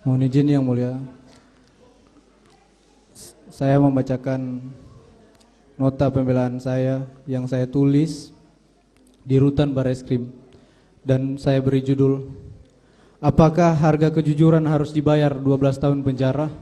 Mohon izin yang mulia, saya membacakan nota pembelaan saya yang saya tulis di Rutan Barreskrim, dan saya beri judul, apakah harga kejujuran harus dibayar 12 tahun penjara?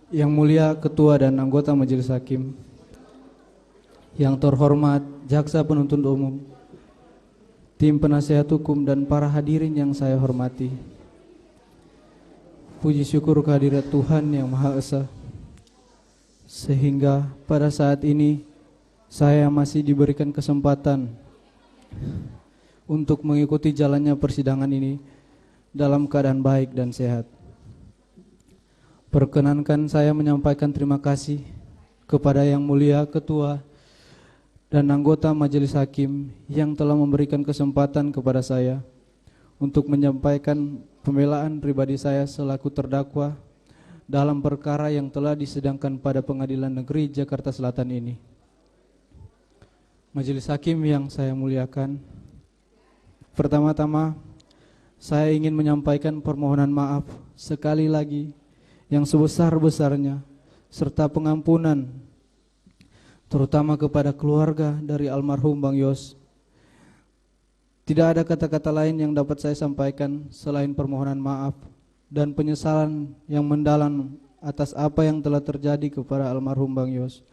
Yang mulia Ketua dan anggota Majelis Hakim, yang terhormat Jaksa Penuntut Umum, tim penasihat hukum, dan para hadirin yang saya hormati. Puji syukur kehadirat Tuhan yang Maha Esa, sehingga pada saat ini saya masih diberikan kesempatan untuk mengikuti jalannya persidangan ini dalam keadaan baik dan sehat. Perkenankan saya menyampaikan terima kasih kepada Yang Mulia Ketua dan anggota Majelis Hakim yang telah memberikan kesempatan kepada saya untuk menyampaikan pembelaan pribadi saya selaku terdakwa dalam perkara yang telah disidangkan pada Pengadilan Negeri Jakarta Selatan ini. Majelis Hakim yang saya muliakan, pertama-tama saya ingin menyampaikan permohonan maaf sekali lagi yang sebesar-besarnya serta pengampunan terutama kepada keluarga dari almarhum Bang Yos. Tidak ada kata-kata lain yang dapat saya sampaikan selain permohonan maaf dan penyesalan yang mendalam atas apa yang telah terjadi kepada almarhum Bang Yos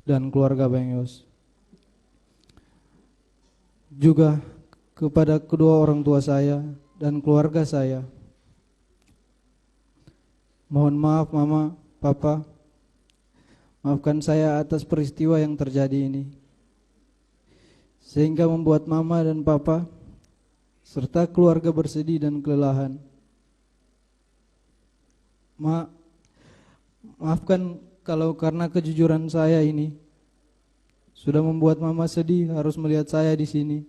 dan keluarga Bang Yos. Juga kepada kedua orang tua saya dan keluarga saya. Mohon maaf Mama, Papa, maafkan saya atas peristiwa yang terjadi ini, sehingga membuat Mama dan Papa serta keluarga bersedih dan kelelahan. Maafkan kalau karena kejujuran saya ini sudah membuat Mama sedih harus melihat saya di sini.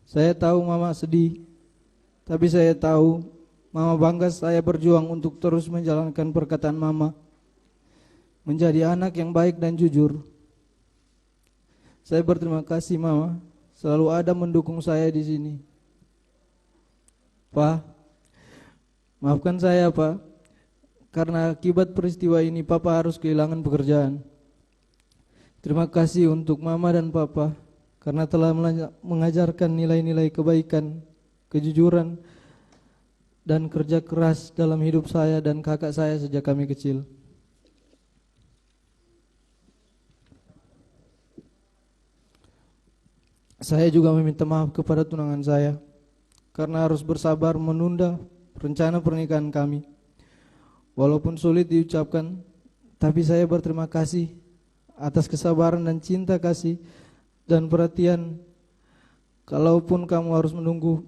Saya tahu Mama sedih, tapi saya tahu Mama bangga saya berjuang untuk terus menjalankan perkataan Mama, menjadi anak yang baik dan jujur. Saya berterima kasih Mama, selalu ada mendukung saya di sini. Pak, maafkan saya Pak, karena akibat peristiwa ini Papa harus kehilangan pekerjaan. Terima kasih untuk Mama dan Papa karena telah mengajarkan nilai-nilai kebaikan, kejujuran, dan kerja keras dalam hidup saya dan kakak saya sejak kami kecil. Saya juga meminta maaf kepada tunangan saya karena harus bersabar menunda rencana pernikahan kami. Walaupun sulit diucapkan, tapi saya berterima kasih atas kesabaran dan cinta kasih dan perhatian. Kalaupun kamu harus menunggu,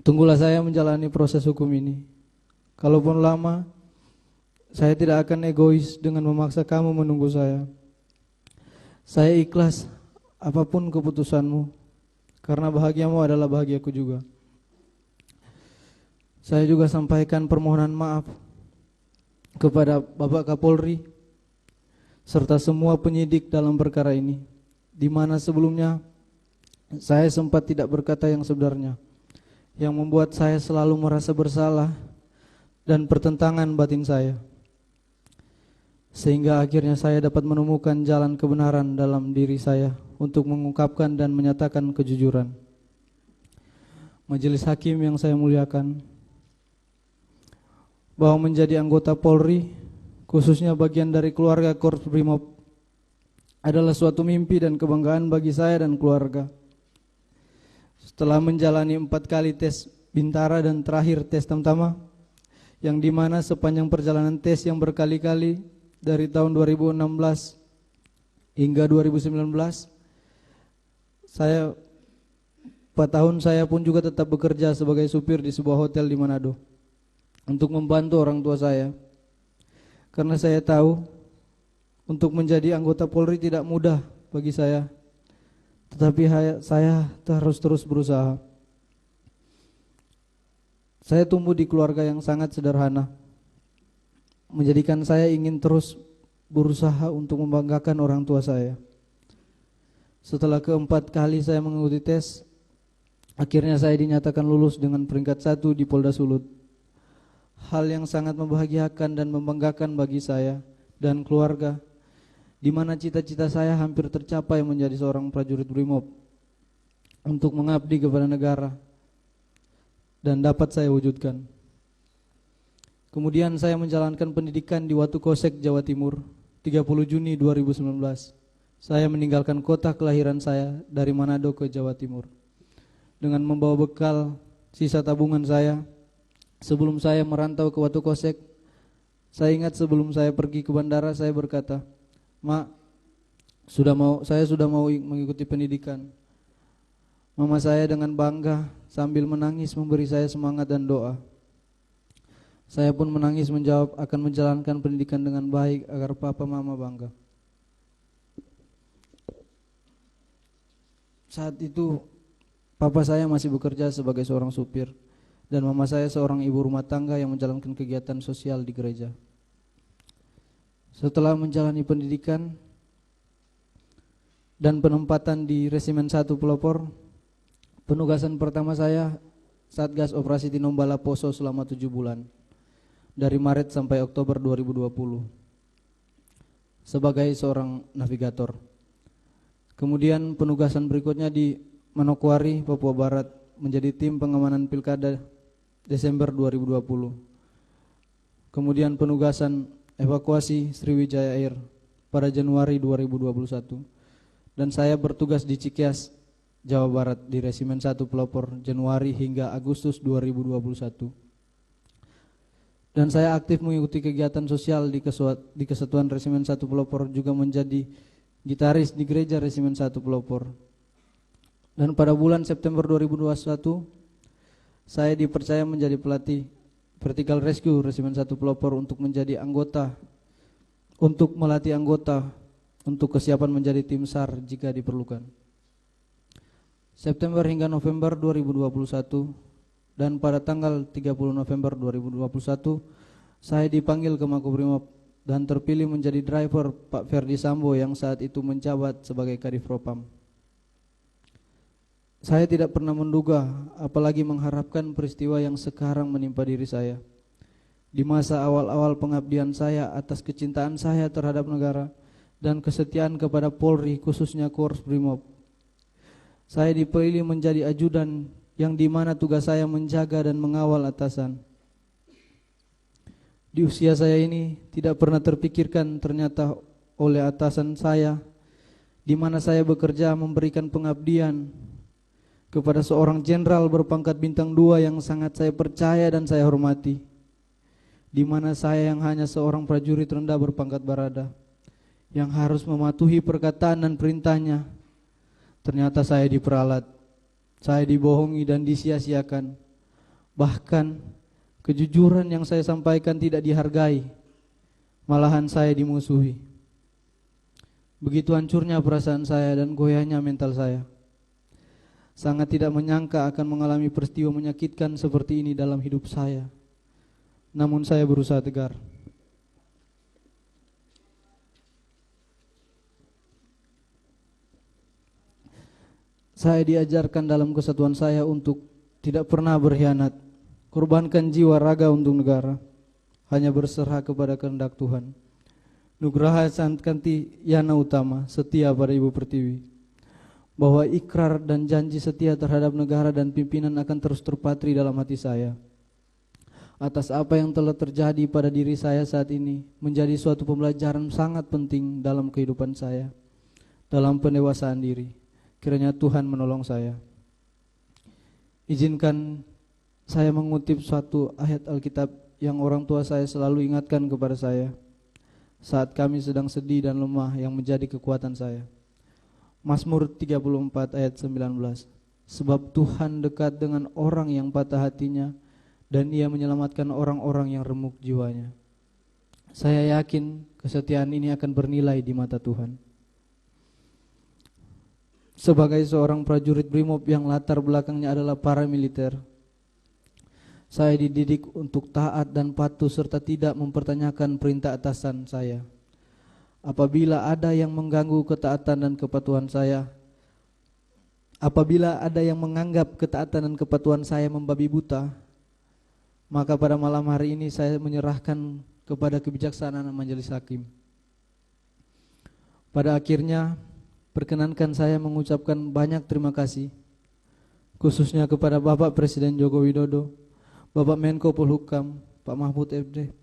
tunggulah saya menjalani proses hukum ini. Kalaupun lama, saya tidak akan egois dengan memaksa kamu menunggu saya. Saya ikhlas apapun keputusanmu, karena bahagiamu adalah bahagiaku juga. Saya juga sampaikan permohonan maaf kepada Bapak Kapolri serta semua penyidik dalam perkara ini, di mana sebelumnya saya sempat tidak berkata yang sebenarnya, yang membuat saya selalu merasa bersalah dan pertentangan batin saya, sehingga akhirnya saya dapat menemukan jalan kebenaran dalam diri saya untuk mengungkapkan dan menyatakan kejujuran. Majelis Hakim yang saya muliakan, bahwa menjadi anggota Polri, khususnya bagian dari keluarga Korps Brimob, adalah suatu mimpi dan kebanggaan bagi saya dan keluarga. Setelah menjalani 4 kali tes Bintara dan terakhir tes Tamtama, yang dimana sepanjang perjalanan tes yang berkali-kali dari tahun 2016 hingga 2019, 4 tahun saya pun juga tetap bekerja sebagai supir di sebuah hotel di Manado untuk membantu orang tua saya. Karena saya tahu untuk menjadi anggota Polri tidak mudah bagi saya, tetapi saya harus terus berusaha. Saya tumbuh di keluarga yang sangat sederhana, menjadikan saya ingin terus berusaha untuk membanggakan orang tua saya. Setelah keempat kali saya mengikuti tes, Akhirnya saya dinyatakan lulus dengan peringkat 1 di Polda Sulut. Hal yang sangat membahagiakan dan membanggakan bagi saya dan keluarga, di mana cita-cita saya hampir tercapai menjadi seorang prajurit BRIMOB untuk mengabdi kepada negara, dan dapat saya wujudkan. Kemudian saya menjalankan pendidikan di Watu Kosek, Jawa Timur, 30 Juni 2019. Saya meninggalkan kota kelahiran saya dari Manado ke Jawa Timur dengan membawa bekal sisa tabungan saya. Sebelum saya merantau ke Watu Kosek, saya ingat sebelum saya pergi ke bandara, saya berkata, "Mak, saya sudah mau mengikuti pendidikan." Mama saya dengan bangga sambil menangis memberi saya semangat dan doa. Saya pun menangis menjawab akan menjalankan pendidikan dengan baik agar papa mama bangga. Saat itu papa saya masih bekerja sebagai seorang supir dan mama saya seorang ibu rumah tangga yang menjalankan kegiatan sosial di gereja. Setelah menjalani pendidikan dan penempatan di Resimen 1 Pelopor, penugasan pertama saya Satgas Operasi Tinombala Poso selama 7 bulan, dari Maret sampai Oktober 2020, sebagai seorang navigator. Kemudian penugasan berikutnya di Manokwari, Papua Barat, menjadi tim pengamanan Pilkada Desember 2020. Kemudian penugasan evakuasi Sriwijaya Air pada Januari 2021. Dan saya bertugas di Cikias, Jawa Barat di Resimen 1 Pelopor Januari hingga Agustus 2021. Dan saya aktif mengikuti kegiatan sosial di Kesatuan Resimen 1 Pelopor, juga menjadi gitaris di gereja Resimen 1 Pelopor. Dan pada bulan September 2021, saya dipercaya menjadi pelatih Vertical Rescue Resimen 1 Pelopor untuk melatih anggota untuk kesiapan menjadi tim SAR jika diperlukan. September hingga November 2021, dan pada tanggal 30 November 2021 saya dipanggil ke Makobrimob dan terpilih menjadi driver Pak Ferdi Sambo yang saat itu menjabat sebagai Kadif Propam. Saya tidak pernah menduga, apalagi mengharapkan peristiwa yang sekarang menimpa diri saya. Di masa awal-awal pengabdian saya atas kecintaan saya terhadap negara dan kesetiaan kepada Polri, khususnya Korps Brimob, saya dipilih menjadi ajudan yang dimana tugas saya menjaga dan mengawal atasan. Di usia saya ini tidak pernah terpikirkan ternyata oleh atasan saya, di mana saya bekerja memberikan pengabdian kepada seorang jenderal berpangkat bintang 2 yang sangat saya percaya dan saya hormati, di mana saya yang hanya seorang prajurit rendah berpangkat barada yang harus mematuhi perkataan dan perintahnya. Ternyata saya diperalat, saya dibohongi dan disia-siakan. Bahkan kejujuran yang saya sampaikan tidak dihargai, malahan saya dimusuhi. Begitu hancurnya perasaan saya dan goyahnya mental saya. Sangat tidak menyangka akan mengalami peristiwa menyakitkan seperti ini dalam hidup saya. Namun saya berusaha tegar. Saya diajarkan dalam kesatuan saya untuk tidak pernah berkhianat, korbankan jiwa raga untuk negara, hanya berserah kepada kehendak Tuhan. Nugraha Sankanti Yana Utama, setia pada Ibu Pertiwi, bahwa ikrar dan janji setia terhadap negara dan pimpinan akan terus terpatri dalam hati saya. Atas apa yang telah terjadi pada diri saya saat ini menjadi suatu pembelajaran sangat penting dalam kehidupan saya, dalam pendewasaan diri. Kiranya Tuhan menolong saya. Izinkan saya mengutip suatu ayat Alkitab yang orang tua saya selalu ingatkan kepada saya saat kami sedang sedih dan lemah, yang menjadi kekuatan saya. Mazmur 34 ayat 19. Sebab Tuhan dekat dengan orang yang patah hatinya, dan Ia menyelamatkan orang-orang yang remuk jiwanya. Saya yakin kesetiaan ini akan bernilai di mata Tuhan. Sebagai seorang prajurit Brimob yang latar belakangnya adalah paramiliter, saya dididik untuk taat dan patuh serta tidak mempertanyakan perintah atasan saya. Apabila ada yang mengganggu ketaatan dan kepatuhan saya, apabila ada yang menganggap ketaatan dan kepatuhan saya membabi buta, maka pada malam hari ini saya menyerahkan kepada kebijaksanaan majelis hakim. Pada akhirnya, perkenankan saya mengucapkan banyak terima kasih, khususnya kepada Bapak Presiden Joko Widodo, Bapak Menko Polhukam, Pak Mahfud MD,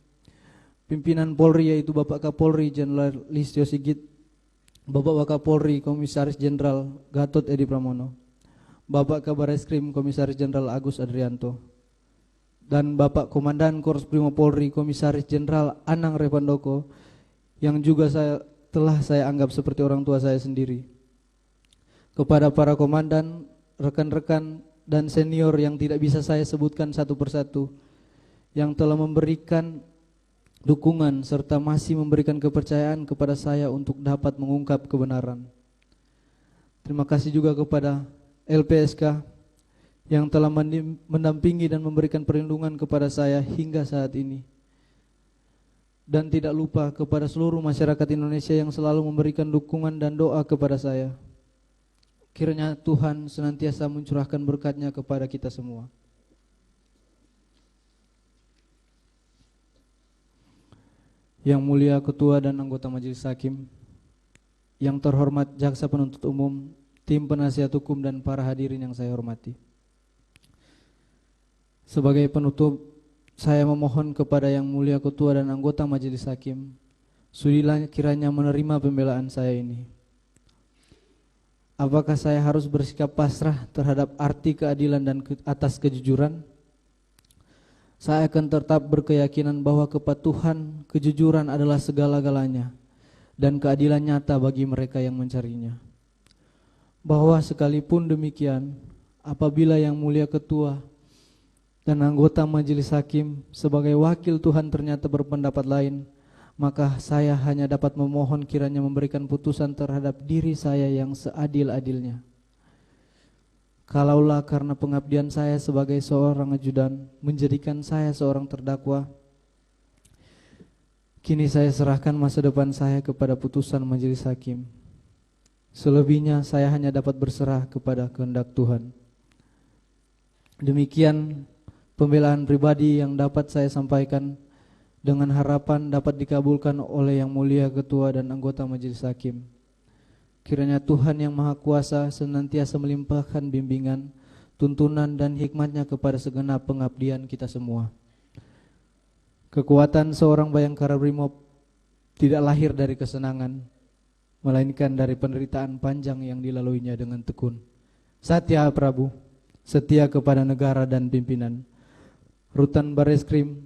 pimpinan Polri yaitu Bapak Kapolri Jenderal Listio Sigit, Bapak Wakapolri Komisaris Jenderal Gatot Edi Pramono, Bapak Kabareskrim Komisaris Jenderal Agus Adrianto, dan Bapak Komandan Korps Brimob Polri Komisaris Jenderal Anang Revandoko, yang juga telah saya anggap seperti orang tua saya sendiri. Kepada para komandan, rekan-rekan dan senior yang tidak bisa saya sebutkan satu persatu, yang telah memberikan dukungan serta masih memberikan kepercayaan kepada saya untuk dapat mengungkap kebenaran. Terima kasih juga kepada LPSK yang telah mendampingi dan memberikan perlindungan kepada saya hingga saat ini. Dan tidak lupa kepada seluruh masyarakat Indonesia yang selalu memberikan dukungan dan doa kepada saya. Kiranya Tuhan senantiasa mencurahkan berkat-Nya kepada kita semua. Yang mulia Ketua dan anggota Majelis Hakim, yang terhormat Jaksa Penuntut Umum, tim penasihat hukum dan para hadirin yang saya hormati. Sebagai penutup, saya memohon kepada yang mulia Ketua dan anggota Majelis Hakim, sudilah kiranya menerima pembelaan saya ini. Apakah saya harus bersikap pasrah terhadap arti keadilan dan atas kejujuran? Saya akan tetap berkeyakinan bahwa kepatuhan, kejujuran adalah segala-galanya dan keadilan nyata bagi mereka yang mencarinya. Bahwa sekalipun demikian, apabila yang mulia Ketua dan anggota Majelis Hakim sebagai wakil Tuhan ternyata berpendapat lain, maka saya hanya dapat memohon kiranya memberikan putusan terhadap diri saya yang seadil-adilnya. Kalaulah karena pengabdian saya sebagai seorang ajudan menjadikan saya seorang terdakwa, kini saya serahkan masa depan saya kepada putusan Majelis Hakim. Selebihnya saya hanya dapat berserah kepada kehendak Tuhan. Demikian pembelaan pribadi yang dapat saya sampaikan, dengan harapan dapat dikabulkan oleh yang mulia Ketua dan anggota Majelis Hakim. Kiranya Tuhan yang Maha Kuasa senantiasa melimpahkan bimbingan, tuntunan dan hikmat-Nya kepada segenap pengabdian kita semua. Kekuatan seorang Bayangkara Brimob tidak lahir dari kesenangan, melainkan dari penderitaan panjang yang dilaluinya dengan tekun. Satya Prabu, setia kepada negara dan pimpinan. Rutan Bareskrim,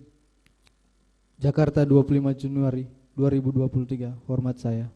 Jakarta 25 Januari 2023. Hormat saya.